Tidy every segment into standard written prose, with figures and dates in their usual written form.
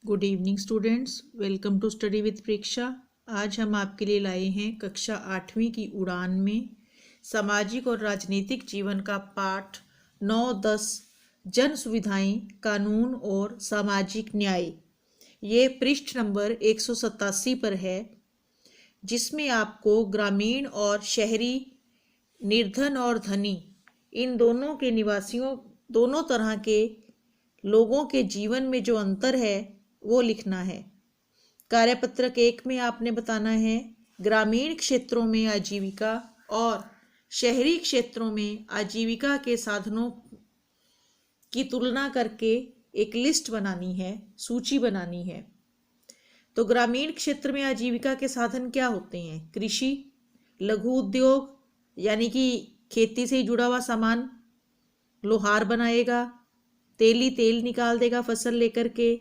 Good evening students, welcome to study with Preksha. आज हम आपके लिए लाए हैं कक्षा 8वीं की उड़ान में सामाजिक और राजनीतिक जीवन का पाठ 9-10 जन सुविधाएं, कानून और सामाजिक न्याय। ये पृष्ठ नंबर 187 पर है, जिसमें आपको ग्रामीण और शहरी, निर्धन और धनी, इन दोनों के निवासियों, दोनों तरह के लोगों के जीवन में जो अंतर है वो लिखना है। कार्यपत्रक 1 में आपने बताना है ग्रामीण क्षेत्रों में आजीविका और शहरी क्षेत्रों में आजीविका के साधनों की तुलना करके एक लिस्ट बनानी है, सूची बनानी है। तो ग्रामीण क्षेत्र में आजीविका के साधन क्या होते हैं? कृषि, लघु उद्योग यानी कि खेती से जुड़ा हुआ सामान, लोहार बनाएगा, तेली तेल निकाल देगा फसल लेकर के,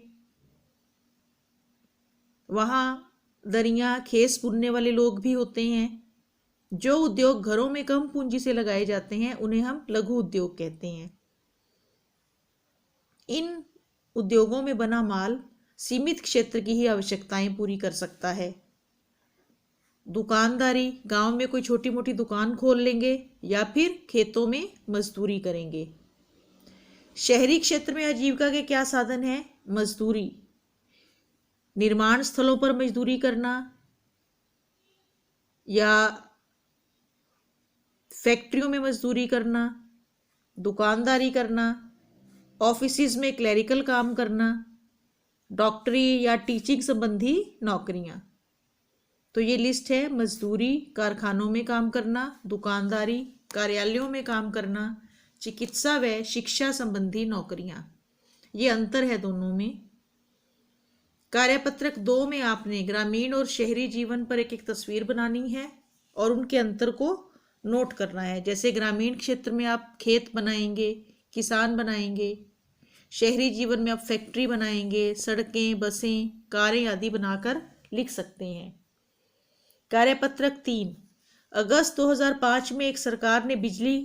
वहाँ दरियाँ खेस बुनने वाले लोग भी होते हैं। जो उद्योग घरों में कम पूंजी से लगाए जाते हैं उन्हें हम लघु उद्योग कहते हैं। इन उद्योगों में बना माल सीमित क्षेत्र की ही आवश्यकताएं पूरी कर सकता है। दुकानदारी, गांव में कोई छोटी मोटी दुकान खोल लेंगे या फिर खेतों में मजदूरी करेंगे। शहरी क्षेत्र में आजीविका के क्या साधन हैं? मजदूरी, निर्माण स्थलों पर मजदूरी करना या फैक्ट्रियों में मजदूरी करना, दुकानदारी करना, ऑफिसेज में क्लरिकल काम करना, डॉक्टरी या टीचिंग संबंधी नौकरियां। तो ये लिस्ट है मजदूरी, कारखानों में काम करना, दुकानदारी, कार्यालयों में काम करना, चिकित्सा व शिक्षा संबंधी नौकरियां। ये अंतर है दोनों में। कार्यपत्रक 2 में आपने ग्रामीण और शहरी जीवन पर एक एक तस्वीर बनानी है और उनके अंतर को नोट करना है। जैसे ग्रामीण क्षेत्र में आप खेत बनाएंगे, किसान बनाएंगे, शहरी जीवन में आप फैक्ट्री बनाएंगे, सड़कें, बसें, कारें आदि बनाकर लिख सकते हैं। कार्यपत्रक 3, अगस्त 2005 में एक सरकार ने बिजली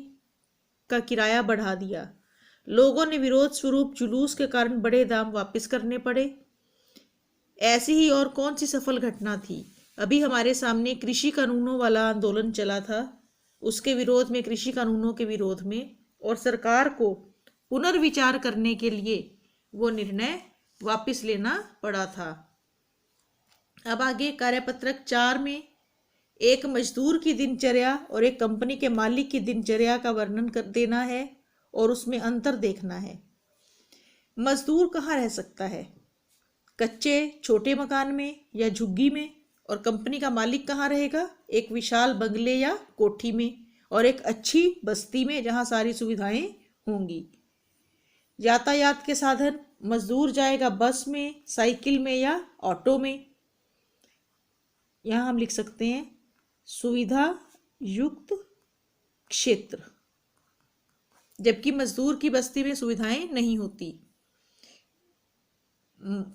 का किराया बढ़ा दिया। लोगों ने विरोध स्वरूप जुलूस के कारण बड़े दाम वापस करने पड़े। ऐसी ही और कौन सी सफल घटना थी? अभी हमारे सामने कृषि कानूनों वाला आंदोलन चला था, उसके विरोध में, कृषि कानूनों के विरोध में, और सरकार को पुनर्विचार करने के लिए वो निर्णय वापस लेना पड़ा था। अब आगे कार्यपत्रक 4 में एक मजदूर की दिनचर्या और एक कंपनी के मालिक की दिनचर्या का वर्णन कर देना है और उसमें अंतर देखना है। मजदूर कहाँ रह सकता है? कच्चे छोटे मकान में या झुग्गी में। और कंपनी का मालिक कहाँ रहेगा? एक विशाल बंगले या कोठी में और एक अच्छी बस्ती में जहाँ सारी सुविधाएं होंगी। यातायात के साधन, मजदूर जाएगा बस में, साइकिल में या ऑटो में। यहाँ हम लिख सकते हैं सुविधा युक्त क्षेत्र, जबकि मजदूर की बस्ती में सुविधाएं नहीं होती।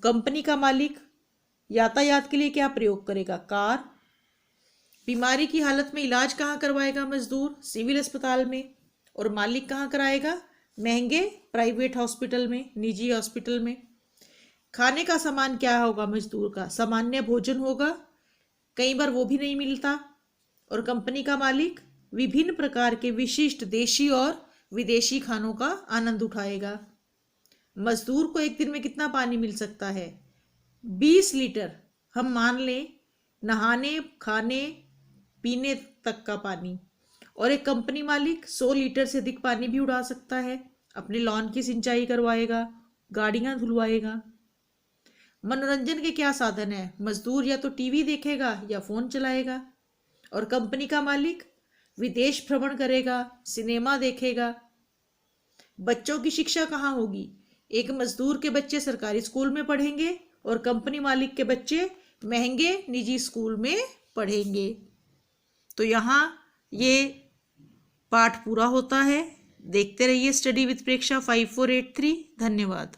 कंपनी का मालिक यातायात के लिए क्या प्रयोग करेगा? कार। बीमारी की हालत में इलाज कहाँ करवाएगा मजदूर? सिविल अस्पताल में। और मालिक कहाँ कराएगा? महंगे प्राइवेट हॉस्पिटल में, निजी हॉस्पिटल में। खाने का सामान क्या होगा मजदूर का? सामान्य भोजन होगा, कई बार वो भी नहीं मिलता। और कंपनी का मालिक विभिन्न प्रकार के विशिष्ट देशी और विदेशी खानों का आनंद उठाएगा। मजदूर को एक दिन में कितना पानी मिल सकता है? 20 लीटर, हम मान लें, नहाने, खाने, पीने तक का पानी। और एक कंपनी मालिक 100 लीटर से अधिक पानी भी उड़ा सकता है। अपने लॉन की सिंचाई करवाएगा, गाड़ियां धुलवाएगा। मनोरंजन के क्या साधन है? मजदूर या तो टीवी देखेगा या फोन चलाएगा। और कंपनी का मालिक विदेश भ्रमण करेगा, सिनेमा देखेगा। बच्चों की शिक्षा कहाँ होगी? एक मजदूर के बच्चे सरकारी स्कूल में पढ़ेंगे और कंपनी मालिक के बच्चे महंगे निजी स्कूल में पढ़ेंगे। तो यहाँ ये पाठ पूरा होता है। देखते रहिए स्टडी विद प्रेक्षा 5483। धन्यवाद।